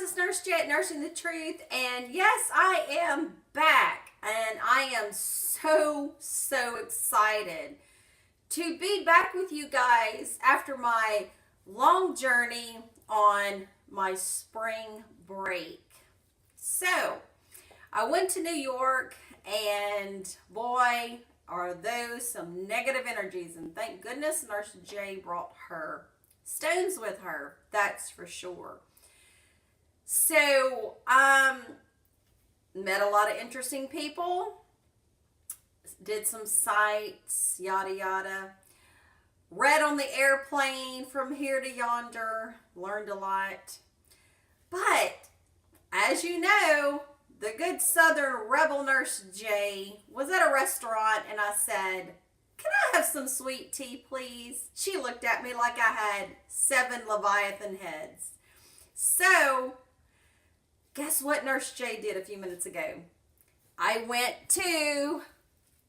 it's Nurse J at Nursing the Truth, and yes, I am back, and I am so excited to be back with you guys after my long journey on my spring break. So, I went to New York, and boy, are those some negative energies, and thank goodness Nurse J brought her stones with her, that's for sure. So, met a lot of interesting people, did some sights, yada yada. Read on the airplane from here to yonder, learned a lot. But, as you know, the good Southern Rebel Nurse J was at a restaurant and I said, "Can I have some sweet tea, please?" She looked at me like I had 7 Leviathan heads. So, guess what Nurse J did a few minutes ago? I went to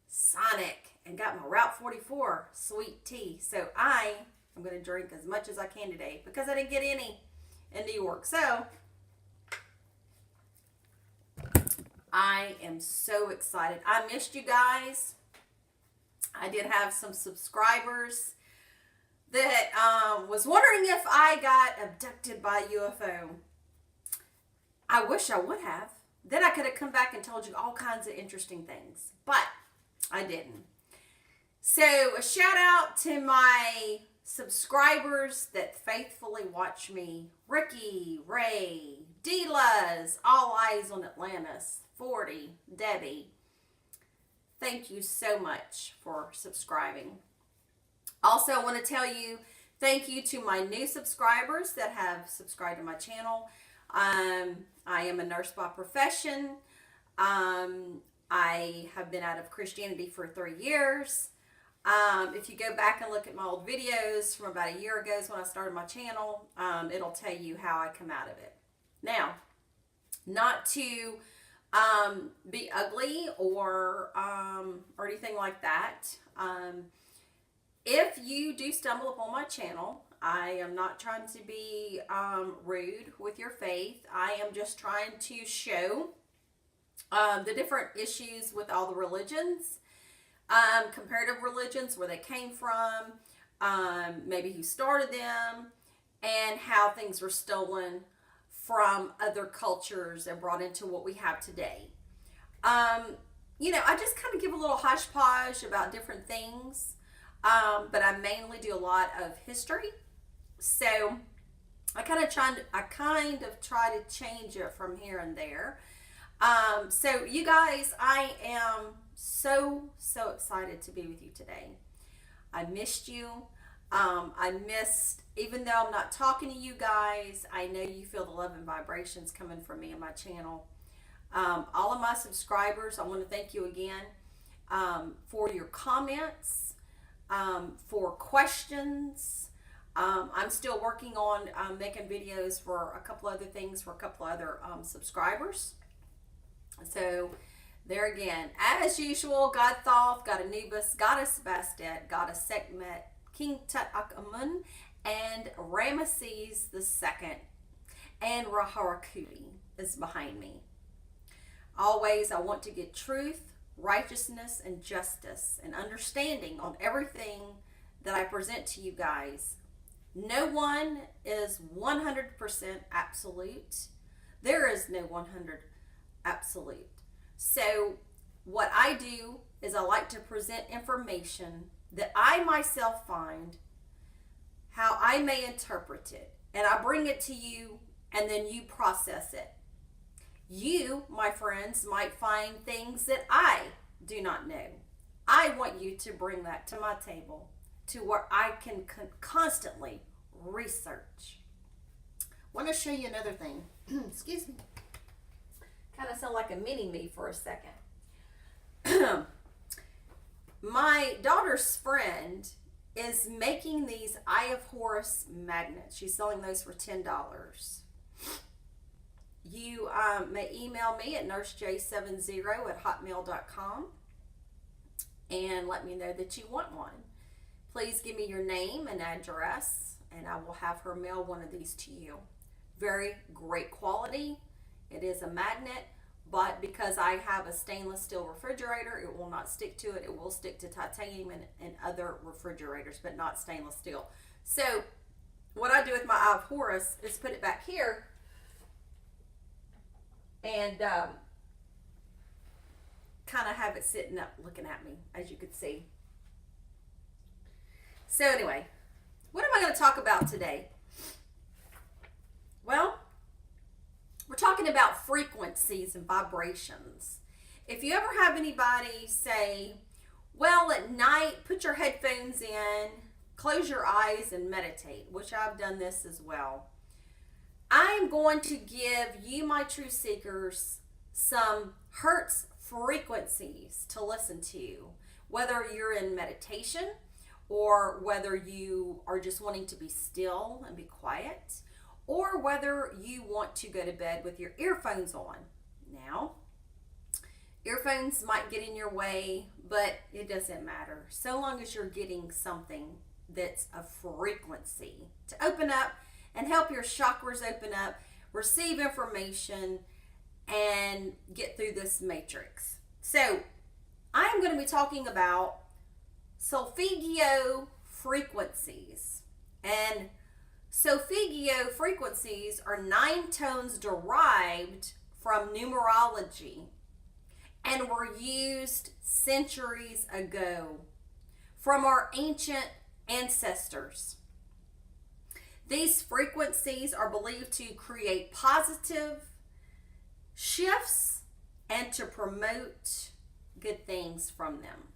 Sonic and got my Route 44 sweet tea. So I am going to drink as much as I can today because I didn't get any in New York. So I am so excited. I missed you guys. I did have some subscribers that was wondering if I got abducted by a UFO. I wish I would have. Then I could have come back and told you all kinds of interesting things. But I didn't. So a shout out to my subscribers that faithfully watch me. Ricky, Ray, D-Luz, All Eyes on Atlantis, 40, Debbie. Thank you so much for subscribing. Also, I want to tell you thank you to my new subscribers that have subscribed to my channel. I am a nurse by profession. I have been out of Christianity for 3 years. If you go back and look at my old videos from about a year ago when I started my channel, it'll tell you how I come out of it. Now, not to be ugly or anything like that. If you do stumble upon my channel, I am not trying to be rude with your faith. I am just trying to show the different issues with all the religions, comparative religions, where they came from, maybe who started them, and how things were stolen from other cultures and brought into what we have today. You know, I just kind of give a little hodgepodge about different things, but I mainly do a lot of history. So I kind of try to change it from here and there. So you guys, I am so excited to be with you today. I missed you. Even though I'm not talking to you guys, I know you feel the love and vibrations coming from me and my channel. All of my subscribers, I want to thank you again for your comments, for questions. I'm still working on making videos for a couple other things for a couple other subscribers. So there again, as usual, God Thoth, God Anubis, Goddess Bastet, Goddess Sekhmet, King Tutankhamun, and Ramesses II, and Raharakuti is behind me. Always, I want to get truth, righteousness, and justice, and understanding on everything that I present to you guys. No one is 100% absolute. There is no 100 absolute. So what I do is I like to present information that I myself find, how I may interpret it, and I bring it to you, and then you process it. You, my friends, might find things that I do not know. I want you to bring that to my table to where I can constantly research. I want to show you another thing. Excuse me. Kind of sound like a mini-me for a second. My daughter's friend is making these Eye of Horus magnets. She's selling those for $10. You may email me at nursej70@hotmail.com and let me know that you want one. Please give me your name and address, and I will have her mail one of these to you. very great quality. It is a magnet, but because I have a stainless steel refrigerator, it will not stick to it. It will stick to titanium and other refrigerators, but not stainless steel. So what I do with my Eye of Horus is put it back here and kind of have it sitting up looking at me, as you could see. So anyway, what am I going to talk about today? Well, we're talking about frequencies and vibrations. If you ever have anybody say, well, at night, put your headphones in, close your eyes and meditate, which I've done this as well. I'm going to give you, my true seekers, some hertz frequencies to listen to, whether you're in meditation or whether you are just wanting to be still and be quiet, or whether you want to go to bed with your earphones on. Now, earphones might get in your way, but it doesn't matter. So long as you're getting something that's a frequency to open up and help your chakras open up, receive information, and get through this matrix. So I am going to be talking about solfeggio frequencies. And solfeggio frequencies are 9 tones derived from numerology and were used centuries ago from our ancient ancestors. These frequencies are believed to create positive shifts and to promote good things from them.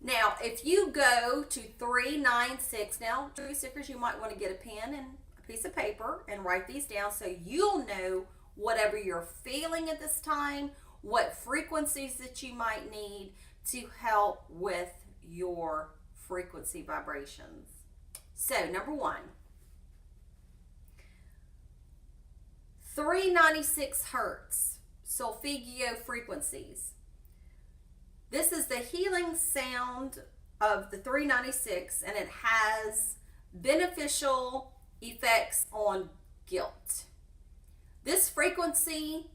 Now, if you go to 396, now, true seekers, you might want to get a pen and a piece of paper and write these down so you'll know whatever you're feeling at this time, what frequencies that you might need to help with your frequency vibrations. So, number 1, 396 hertz, solfeggio frequencies. This is the healing sound of the 396, and it has beneficial effects on guilt. This frequency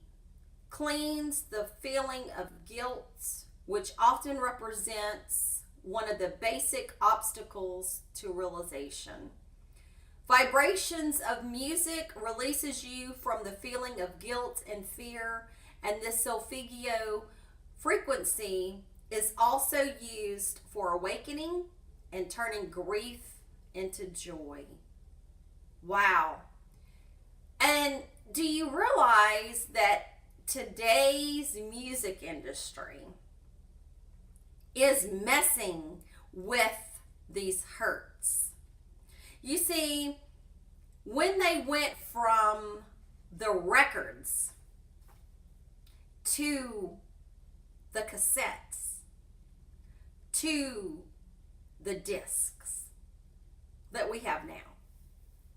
cleans the feeling of guilt, which often represents one of the basic obstacles to realization. Vibrations of music releases you from the feeling of guilt and fear, and this solfeggio frequency is also used for awakening and turning grief into joy. Wow. And do you realize that today's music industry is messing with these hertz? You see, when they went from the records to the cassettes to the discs that we have now,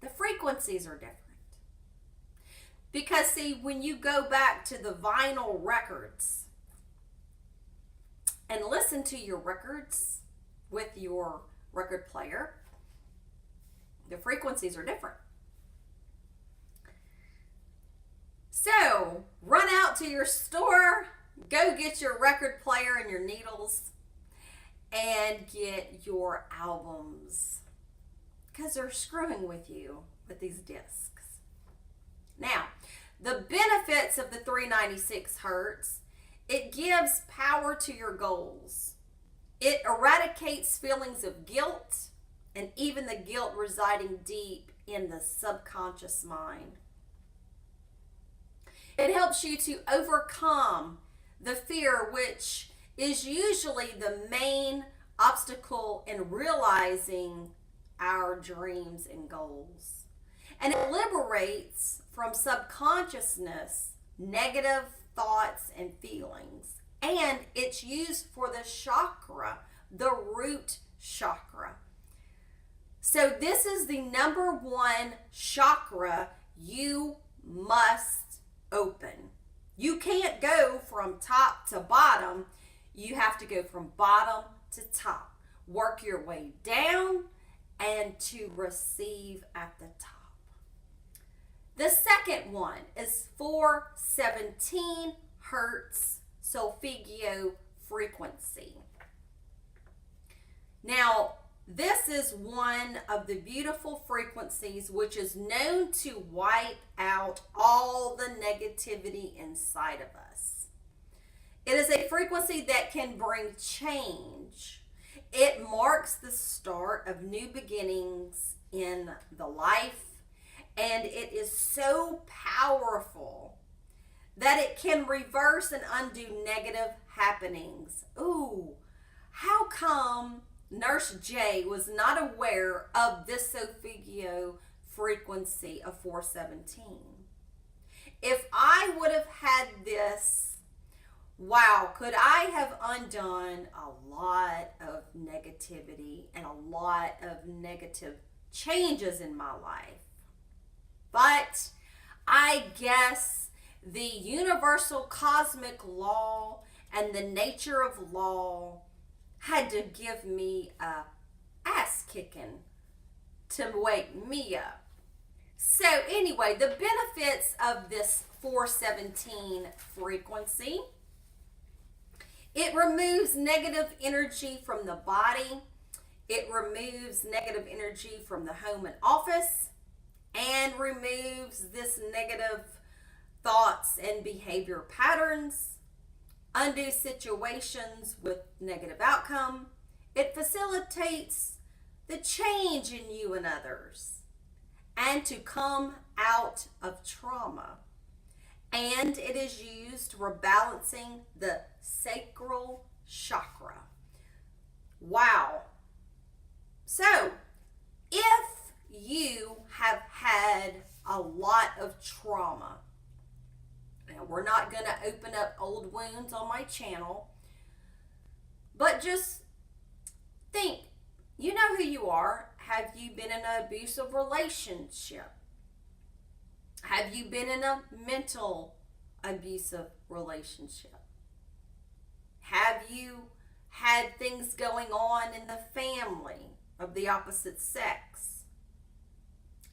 the frequencies are different. Because see, when you go back to the vinyl records and listen to your records with your record player, the frequencies are different. So, run out to your store, go get your record player and your needles, and get your albums. Because they're screwing with you with these discs. Now, the benefits of the 396 hertz, it gives power to your goals. It eradicates feelings of guilt, and even the guilt residing deep in the subconscious mind. It helps you to overcome the fear, which is usually the main obstacle in realizing our dreams and goals. And it liberates from subconsciousness negative thoughts and feelings. And it's used for the chakra, the root chakra. So this is the number 1 chakra you must open. You can't go from top to bottom. You have to go from bottom to top. Work your way down and to receive at the top. The one is 417 hertz solfeggio frequency. Now, this is one of the beautiful frequencies which is known to wipe out all the negativity inside of us. It is a frequency that can bring change. It marks the start of new beginnings in the life, and it is so powerful that it can reverse and undo negative happenings. Ooh, how come Nurse J was not aware of this solfeggio frequency of 417? If I would have had this, wow, could I have undone a lot of negativity and a lot of negative changes in my life? But I guess the universal cosmic law and the nature of law had to give me a ass kicking to wake me up. So anyway, the benefits of this 417 frequency: it removes negative energy from the body, it removes negative energy from the home and office, and removes this negative thoughts and behavior patterns, undo situations with negative outcome. It facilitates the change in you and others, and to come out of trauma. And it is used for balancing the sacral chakra. Wow. So, if you have had a lot of trauma, now, we're not going to open up old wounds on my channel, but just think, you know who you are. Have you been in an abusive relationship? Have you been in a mental abusive relationship? Have you had things going on in the family of the opposite sex,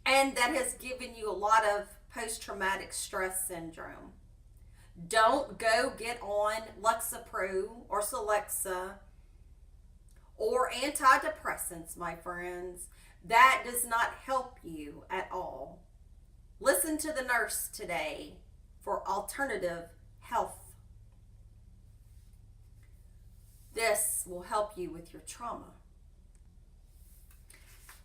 and that has given you a lot of post-traumatic stress syndrome? Don't go get on Lexapro or Celexa or antidepressants, my friends. That does not help you at all. Listen to the nurse today for alternative health. This will help you with your trauma.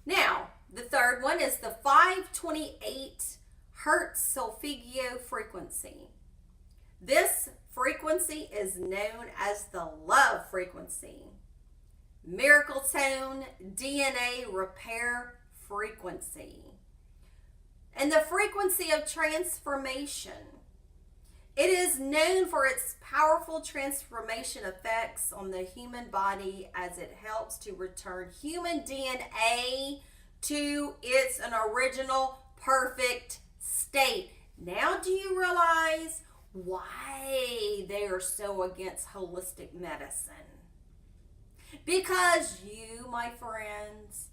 Now, the third one is the 528 hertz solfeggio frequency. This frequency is known as the love frequency, miracle tone, DNA repair frequency, and the frequency of transformation. It is known for its powerful transformation effects on the human body as it helps to return human DNA to its original perfect state. Now, do you realize why they are so against holistic medicine? Because you, my friends,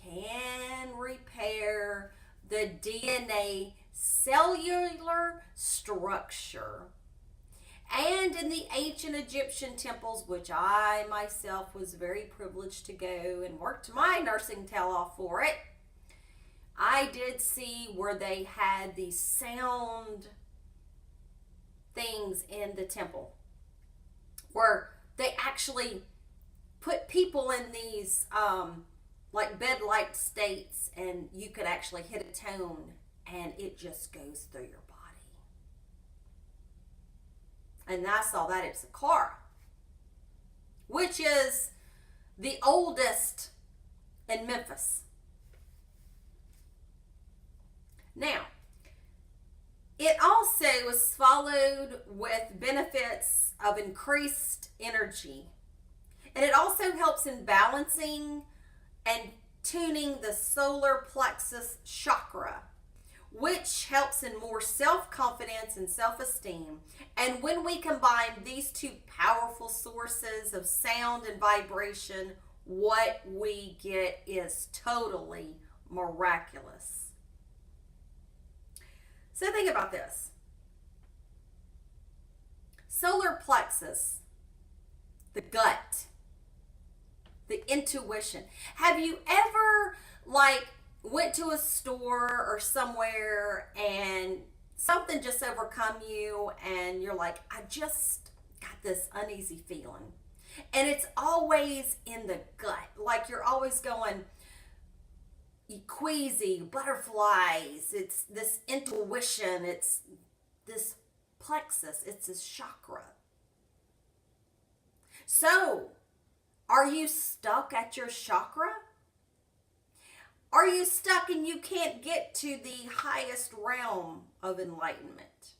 can repair the DNA cellular structure. And in the ancient Egyptian temples, which I myself was very privileged to go and worked my nursing tail off for it, I did see where they had these sound things in the temple where they actually put people in these like bed-like states, and you could actually hit a tone and it just goes through your body. And I saw that at Sakara, which is the oldest in Memphis. Now, it also was followed with benefits of increased energy. And it also helps in balancing and tuning the solar plexus chakra, which helps in more self-confidence and self-esteem. And when we combine these two powerful sources of sound and vibration, what we get is totally miraculous. So think about this. Solar plexus, the gut, the intuition. Have you ever went to a store or somewhere and something just overcome you and you're like, I just got this uneasy feeling? And it's always in the gut. Like you're always going queasy, butterflies. It's this intuition. It's this plexus. It's this chakra. So, are you stuck at your chakra? Are you stuck and you can't get to the highest realm of enlightenment?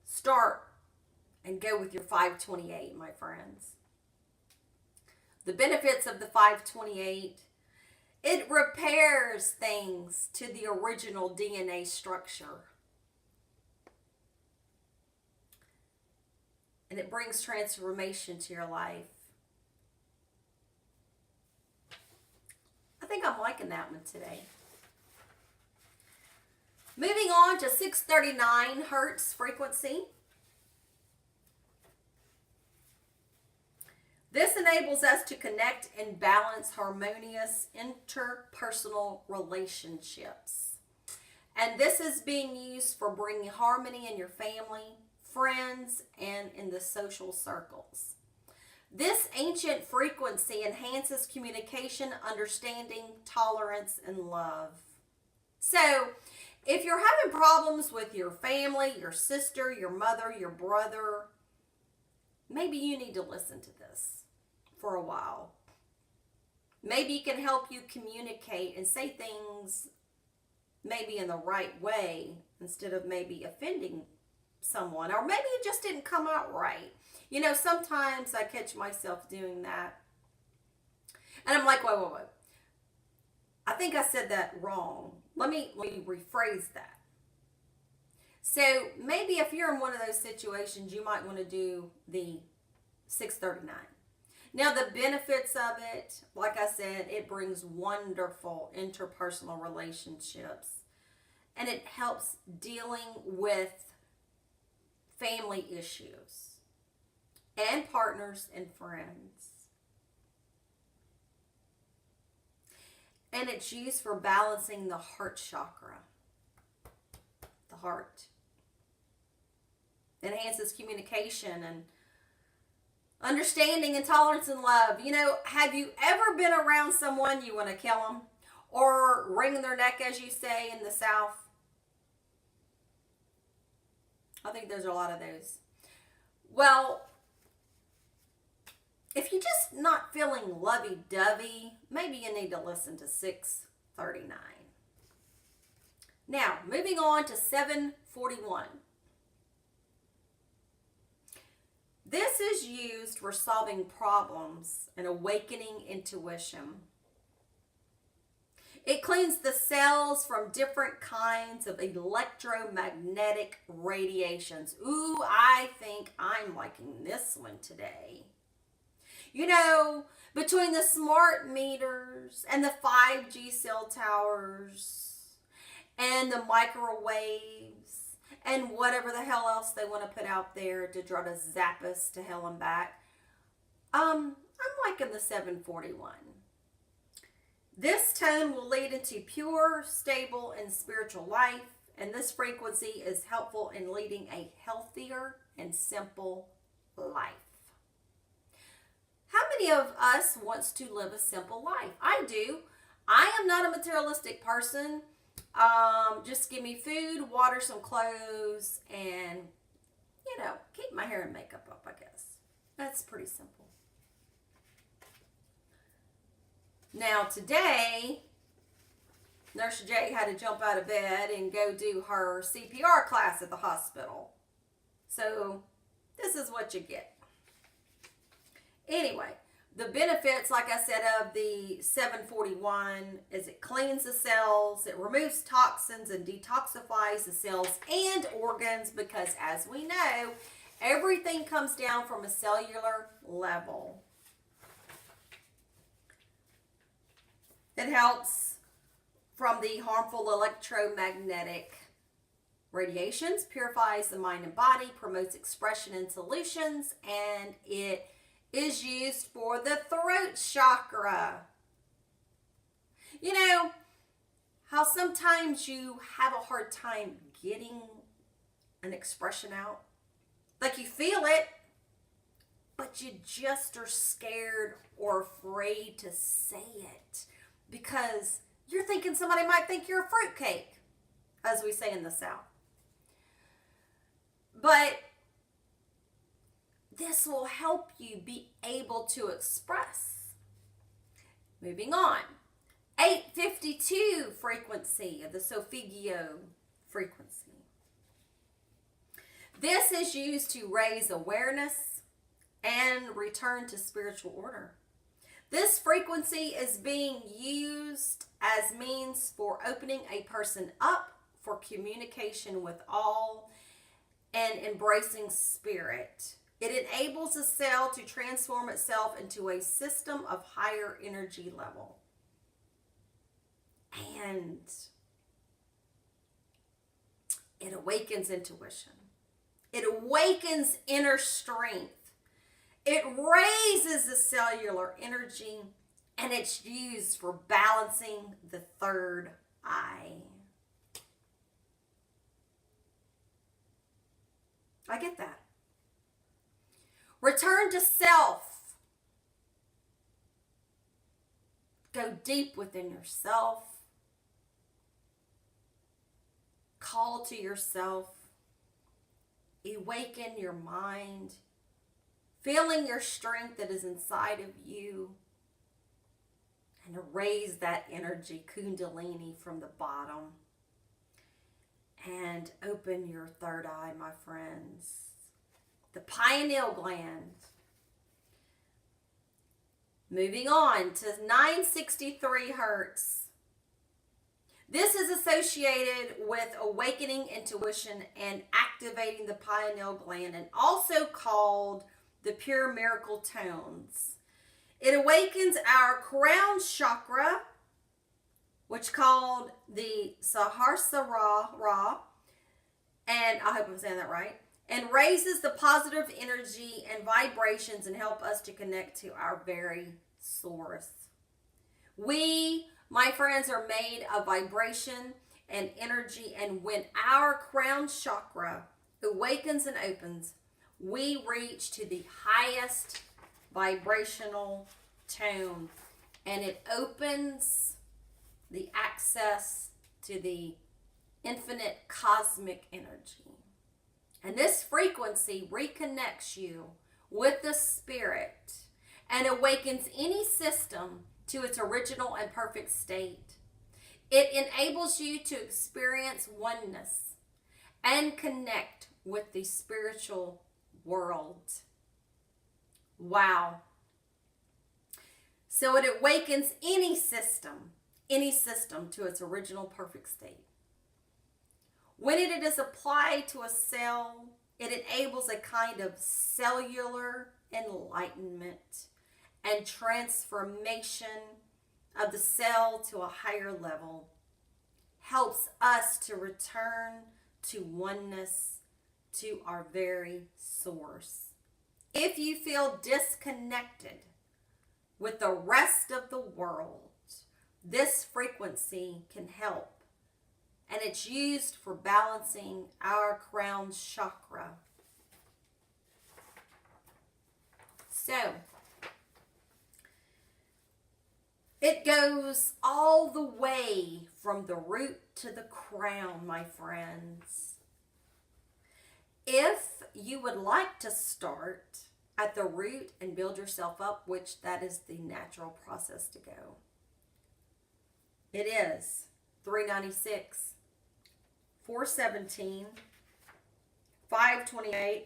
Start and go with your 528, my friends. The benefits of the 528, it repairs things to the original DNA structure. And it brings transformation to your life. I think I'm liking that one today. Moving on to 639 hertz frequency. This enables us to connect and balance harmonious interpersonal relationships. And this is being used for bringing harmony in your family, friends, and in the social circles. This ancient frequency enhances communication, understanding, tolerance, and love. So, if you're having problems with your family, your sister, your mother, your brother, maybe you need to listen to this for a while. Maybe it can help you communicate and say things maybe in the right way instead of maybe offending someone, or maybe it just didn't come out right. You know, sometimes I catch myself doing that and I'm like, wait. I think I said that wrong. Let me rephrase that. So maybe if you're in one of those situations, you might want to do the 639. Now, the benefits of it, like I said, it brings wonderful interpersonal relationships. And it helps dealing with family issues and partners and friends. And it's used for balancing the heart chakra, the heart. It enhances communication and understanding and tolerance and love. You know, have you ever been around someone you want to kill them or wring their neck, as you say in the South? I think there's a lot of those. Well, if you're just not feeling lovey-dovey, maybe you need to listen to 639. Now, moving on to 741. This is used for solving problems and awakening intuition. It cleans the cells from different kinds of electromagnetic radiations. Ooh, I think I'm liking this one today. You know, between the smart meters and the 5G cell towers and the microwaves and whatever the hell else they want to put out there to try to zap us to hell and back, I'm liking the 741. This tone will lead into pure, stable, and spiritual life, and this frequency is helpful in leading a healthier and simple life. How many of us wants to live a simple life? I do. I am not a materialistic person. Just give me food, water, some clothes, and, you know, keep my hair and makeup up, I guess. That's pretty simple. Now today, Nurse J had to jump out of bed and go do her CPR class at the hospital. So this is what you get. Anyway, the benefits, like I said, of the 741 is it cleans the cells, it removes toxins and detoxifies the cells and organs, because as we know, everything comes down from a cellular level. It helps from the harmful electromagnetic Radiations purifies the mind and body, promotes expression in solutions, and it is used for the throat chakra. You know how sometimes you have a hard time getting an expression out? Like you feel it, but you just are scared or afraid to say it because you're thinking somebody might think you're a fruitcake, as we say in the South. But this will help you be able to express. Moving on. 852 frequency of the Solfeggio frequency. This is used to raise awareness and return to spiritual order. This frequency is being used as means for opening a person up for communication with all and embracing spirit. It enables the cell to transform itself into a system of higher energy level. And it awakens intuition. It awakens inner strength. It raises the cellular energy, and it's used for balancing the third eye. I get that. Return to self. Go deep within yourself. Call to yourself. Awaken your mind. Feeling your strength that is inside of you. And to raise that energy, kundalini, from the bottom. And open your third eye, my friends. The pineal gland. Moving on to 963 hertz. This is associated with awakening intuition and activating the pineal gland, and also called the pure miracle tones. It awakens our crown chakra, which called the Sahasrara, and I hope I'm saying that right, and raises the positive energy and vibrations and help us to connect to our very source. We, my friends, are made of vibration and energy, and when our crown chakra awakens and opens, we reach to the highest vibrational tone, and it opens the access to the infinite cosmic energy. And this frequency reconnects you with the spirit and awakens any system to its original and perfect state. It enables you to experience oneness and connect with the spiritual world. Wow. So it awakens any system to its original perfect state. When it is applied to a cell, it enables a kind of cellular enlightenment and transformation of the cell to a higher level. Helps us to return to oneness, to our very source. If you feel disconnected with the rest of the world, this frequency can help. And it's used for balancing our crown chakra. So, it goes all the way from the root to the crown, my friends. If you would like to start at the root and build yourself up, which that is the natural process to go, it is $396, $417, $528,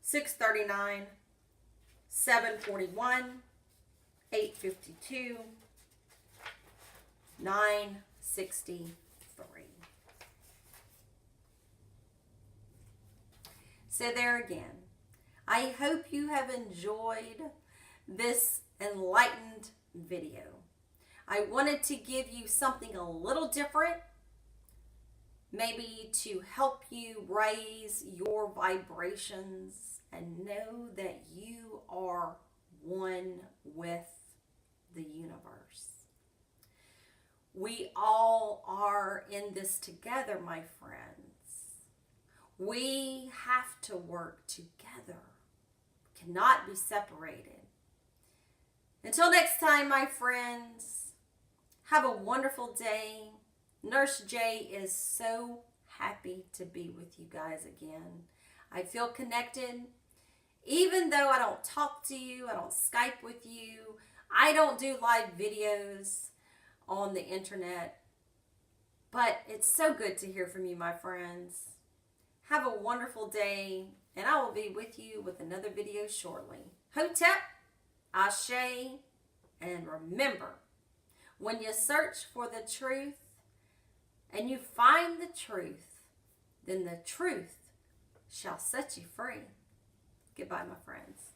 $639, $741, $852, $963. So there again, I hope you have enjoyed this enlightened video. I wanted to give you something a little different, maybe to help you raise your vibrations and know that you are one with the universe. We all are in this together, my friends. We have to work together. Cannot be separated. Until next time, my friends, have a wonderful day. Nurse J is so happy to be with you guys again. I feel connected. Even though I don't talk to you, I don't Skype with you, I don't do live videos on the internet, but it's so good to hear from you, my friends. Have a wonderful day, and I will be with you with another video shortly. Hotep, Ashe, and remember, when you search for the truth and you find the truth, then the truth shall set you free. Goodbye, my friends.